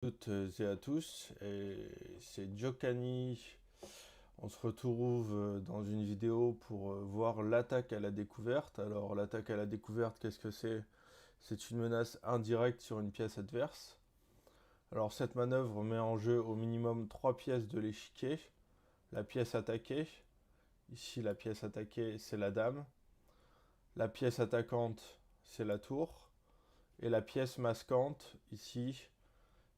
Toutes et à tous, et c'est Jokani. On se retrouve dans une vidéo pour voir l'attaque à la découverte. Alors l'attaque à la découverte, qu'est-ce que c'est? C'est une menace indirecte sur une pièce adverse. Alors cette manœuvre met en jeu au minimum 3 pièces de l'échiquier. La pièce attaquée, ici la pièce attaquée c'est la dame. La pièce attaquante c'est la tour. Et la pièce masquante, ici,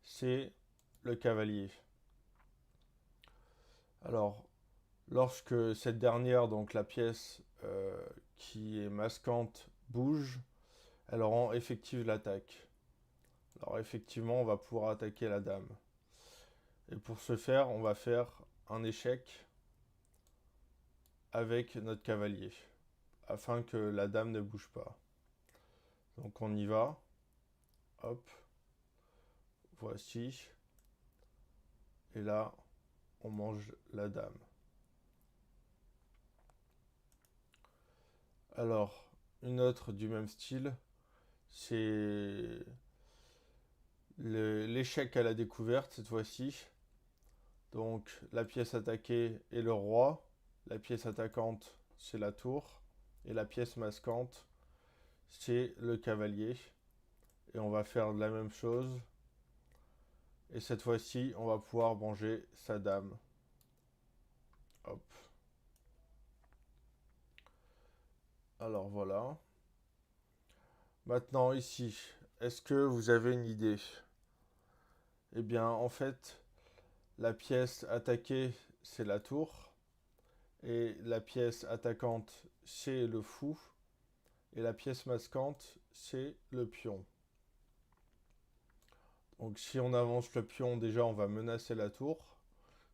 c'est le cavalier. Alors, lorsque cette dernière, donc la pièce qui est masquante, bouge, elle rend effective l'attaque. Alors effectivement, on va pouvoir attaquer la dame. Et pour ce faire, on va faire un échec avec notre cavalier, afin que la dame ne bouge pas. Donc on y va. Hop, voici. Et là, on mange la dame. Alors, une autre du même style, c'est l'échec à la découverte cette fois-ci. Donc la pièce attaquée est le roi, la pièce attaquante c'est la tour, et la pièce masquante c'est le cavalier. Et on va faire la même chose. Et cette fois-ci, on va pouvoir manger sa dame. Hop. Alors voilà. Maintenant ici, est-ce que vous avez une idée? Eh bien en fait, la pièce attaquée c'est la tour. Et la pièce attaquante c'est le fou. Et la pièce masquante c'est le pion. Donc si on avance le pion, déjà on va menacer la tour,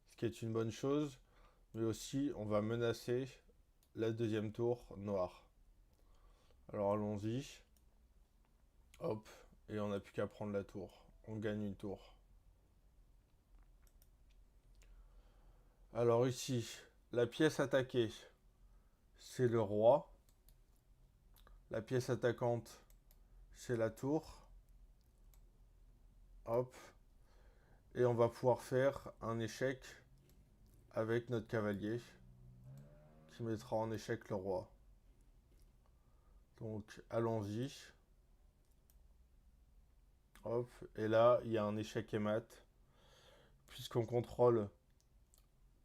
ce qui est une bonne chose, mais aussi on va menacer la deuxième tour noire. Alors allons-y, hop, et on n'a plus qu'à prendre la tour. On gagne une tour. Alors ici, la pièce attaquée, c'est le roi. La pièce attaquante, c'est la tour. Hop, et on va pouvoir faire un échec avec notre cavalier qui mettra en échec le roi. Donc allons-y. Hop, et là, il y a un échec et mat, puisqu'on contrôle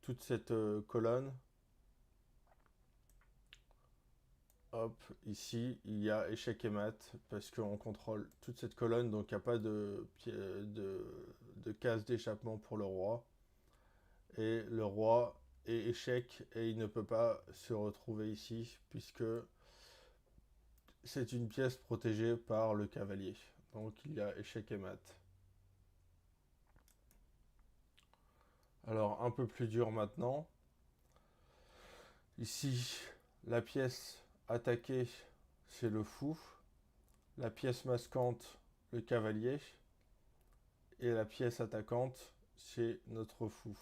toute cette colonne. Hop, ici, il y a échec et mat, parce qu'on contrôle toute cette colonne, donc il n'y a pas de case d'échappement pour le roi. Et le roi est échec, et il ne peut pas se retrouver ici, puisque c'est une pièce protégée par le cavalier. Donc il y a échec et mat. Alors un peu plus dur maintenant. Ici, la pièce attaquée, c'est le fou. La pièce masquante, le cavalier. Et la pièce attaquante, c'est notre fou.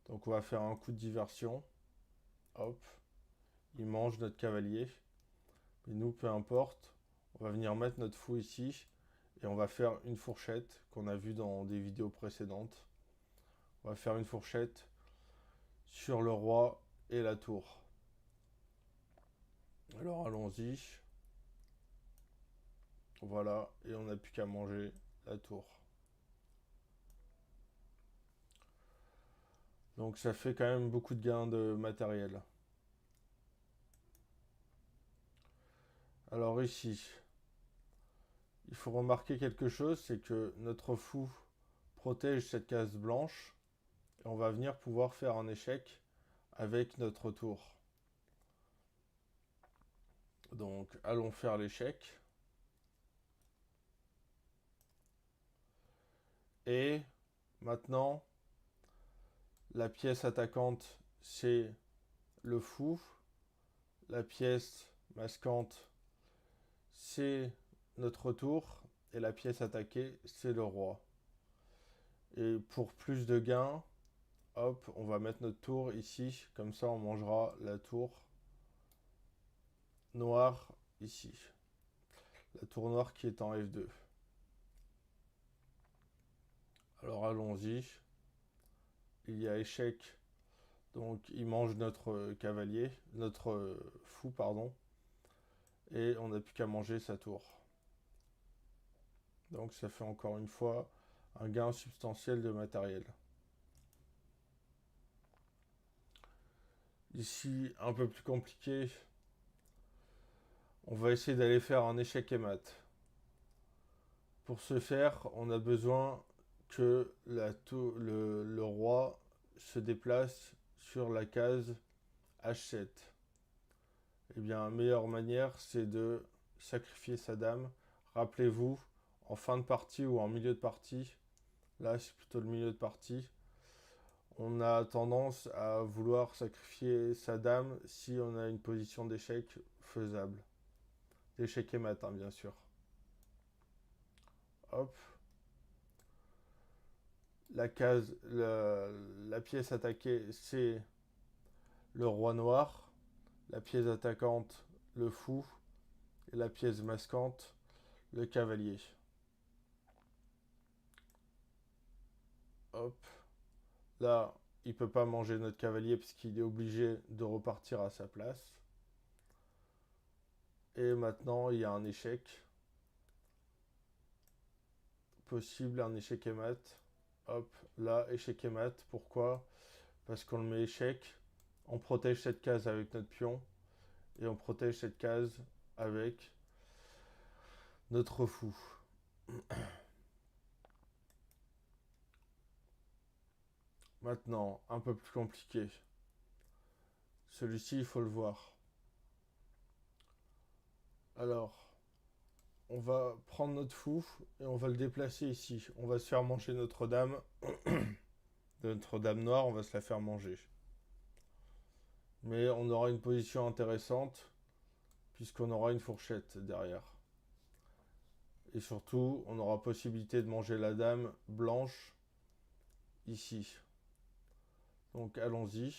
Donc on va faire un coup de diversion. Hop. Il mange notre cavalier. Mais nous, peu importe. On va venir mettre notre fou ici. Et on va faire une fourchette qu'on a vu dans des vidéos précédentes. On va faire une fourchette sur le roi et la tour. Alors allons-y. Voilà, et on n'a plus qu'à manger la tour. Donc ça fait quand même beaucoup de gains de matériel. Alors ici, il faut remarquer quelque chose, c'est que notre fou protège cette case blanche, et on va venir pouvoir faire un échec avec notre tour. Donc allons faire l'échec. Et maintenant, la pièce attaquante, c'est le fou. La pièce masquante, c'est notre tour. Et la pièce attaquée, c'est le roi. Et pour plus de gains, hop, on va mettre notre tour ici. Comme ça, on mangera la tour noire ici. La tour noire qui est en F2. Allons-y. Il y a échec. Donc il mange notre cavalier, notre fou, pardon. Et on n'a plus qu'à manger sa tour. Donc ça fait encore une fois un gain substantiel de matériel. Ici, un peu plus compliqué. On va essayer d'aller faire un échec et mat. Pour ce faire, on a besoin que le roi se déplace sur la case H7. Eh bien, la meilleure manière, c'est de sacrifier sa dame. Rappelez-vous, en fin de partie ou en milieu de partie, là c'est plutôt le milieu de partie, on a tendance à vouloir sacrifier sa dame si on a une position d'échec faisable. D'échec et mat, hein, bien sûr. Hop. La pièce attaquée, c'est le roi noir. La pièce attaquante, le fou. Et la pièce masquante, le cavalier. Hop. Là, il ne peut pas manger notre cavalier puisqu'il est obligé de repartir à sa place. Et maintenant, il y a un échec. Possible, un échec et mat. Hop, là, échec et mat. Pourquoi? Parce qu'on le met échec. On protège cette case avec notre pion. Et on protège cette case avec notre fou. Maintenant, un peu plus compliqué. Celui-ci, il faut le voir. Alors, on va prendre notre fou et on va le déplacer ici. On va se faire manger notre dame. Notre dame noire, on va se la faire manger. Mais on aura une position intéressante puisqu'on aura une fourchette derrière. Et surtout, on aura possibilité de manger la dame blanche ici. Donc allons-y.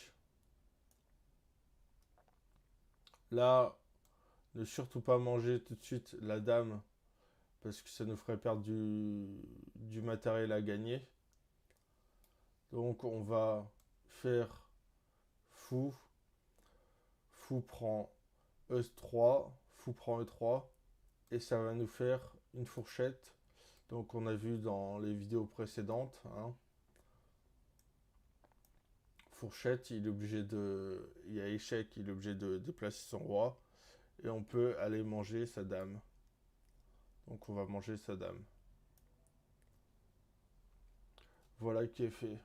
Là, ne surtout pas manger tout de suite la dame parce que ça nous ferait perdre du matériel à gagner. Donc on va faire fou. Fou prend E3, fou prend E3 et ça va nous faire une fourchette. Donc on a vu dans les vidéos précédentes, hein. Fourchette, il y a échec, il est obligé de déplacer son roi et on peut aller manger sa dame. Donc on va manger sa dame. Voilà qui est fait.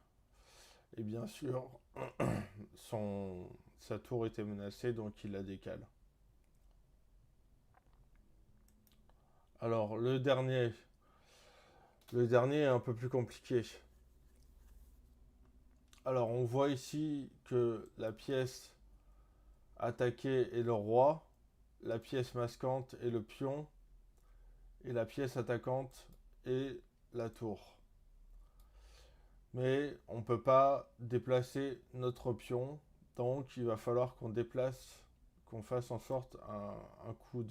Et bien sûr, sa tour était menacée, donc il la décale. Alors le dernier est un peu plus compliqué. Alors on voit ici que la pièce attaquée est le roi, la pièce masquante est le pion, et la pièce attaquante est la tour. Mais on ne peut pas déplacer notre pion, donc il va falloir qu'on fasse en sorte un coup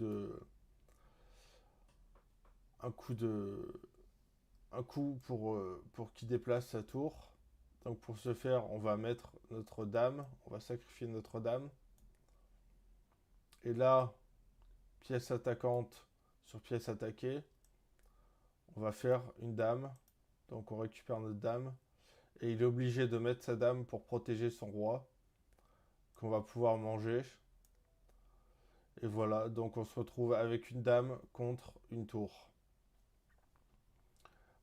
pour qu'il déplace sa tour. Donc pour ce faire, on va mettre notre dame, on va sacrifier notre dame. Et là, pièce attaquante sur pièce attaquée, on va faire une dame. Donc on récupère notre dame. Et il est obligé de mettre sa dame pour protéger son roi, qu'on va pouvoir manger. Et voilà, donc on se retrouve avec une dame contre une tour.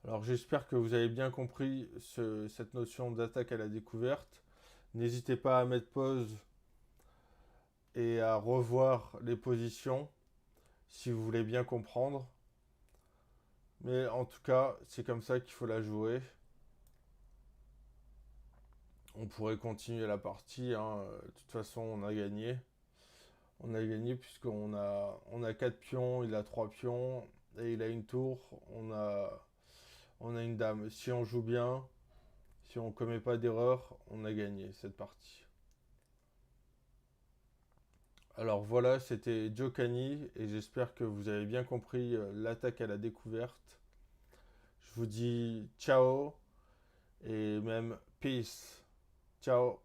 Alors j'espère que vous avez bien compris cette notion d'attaque à la découverte. N'hésitez pas à mettre pause et à revoir les positions si vous voulez bien comprendre. Mais en tout cas, c'est comme ça qu'il faut la jouer. On pourrait continuer la partie, hein. De toute façon, on a gagné. On a gagné puisqu'on a 4 pions, il a 3 pions et il a une tour. On a une dame. Si on joue bien, si on ne commet pas d'erreur, on a gagné cette partie. Alors voilà, c'était Jokani et j'espère que vous avez bien compris l'attaque à la découverte. Je vous dis ciao et même peace. Ciao.